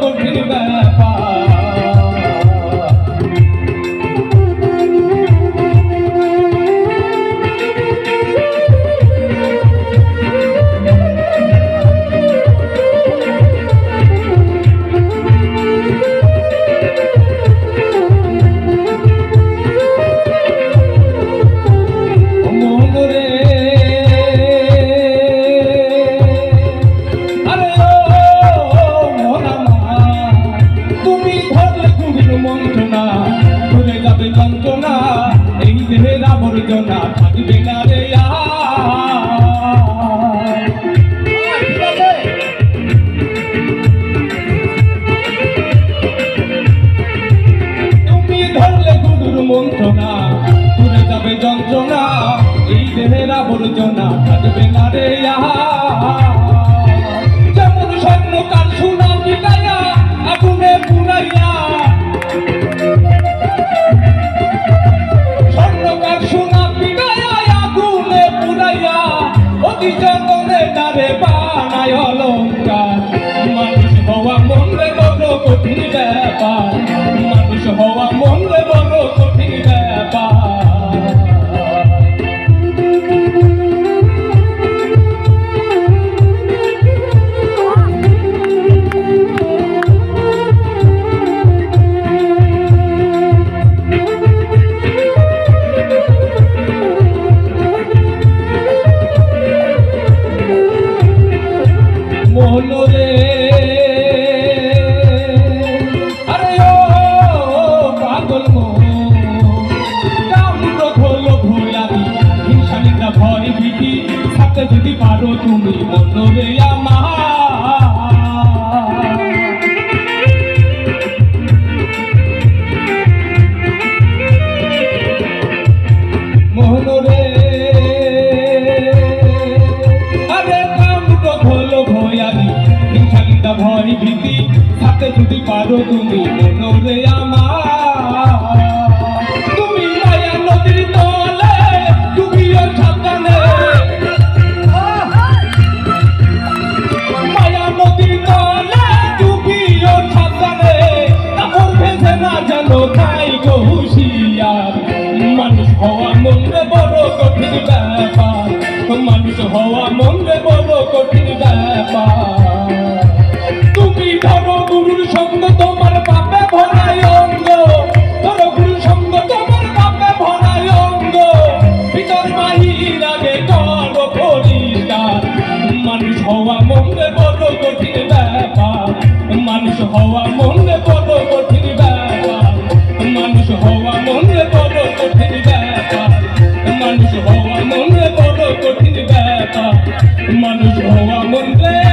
কঠিন ব্যাপার। যন্ত্রণা এই দেহের আবর্জনা থাকবে না রে তুমি ধরলে গুরুর মন্ত্রণা ঘুরে যাবে যন্ত্রণা এই দেহের আবর্জনা থাকবে না রে যেমন স্বর্ণকার সোনা মিটাইয়া আগুনে পুরাইয়া জগনে তারে বানায় অলঙ্কার। মানুষ হওয়া মনরে বড় কঠিন ব্যাপার, মানুষ হওয়া মনরে বড় কঠিন ব্যাপার। মনরে আরে ও পাগল মন কাম প্রথল ভোলাবি হিংসানিকা ভয় ভীতি থাকতে যদি পারো তুমি মনরে আমার মনরে ভয় ভীতি থাকতে যদি পারো তুমি মনরে আমার তুমি মায়া নদীর তলে ডুবিও সাবধানে মায়া নদীর তলে ডুবিও সাবধানে কাপড় ভেসে না জানো তাই গো হুঁশিয়ার মানুষ হওয়া মনরে বড় কঠিন ব্যাপার মানুষ হওয়া মনরে বড় কঠিন ব্যাপার ধরো গুরুর সঙ্গ তোমার পাপে ভরায় অঙ্গ ধরো গুরুর সঙ্গ তোমার পাপে ভরায় অঙ্গ ভিতর বাহির আগে করো পরিষ্কার মানুষ হওয়া মনরে বড় কঠিন ব্যাপার মানুষ হওয়া মনরে বড় কঠিন ব্যাপার মানুষ হওয়া মনরে বড় কঠিন ব্যাপার মানুষ হওয়া মনরে বড় কঠিন ব্যাপার মানুষ হওয়া মনরে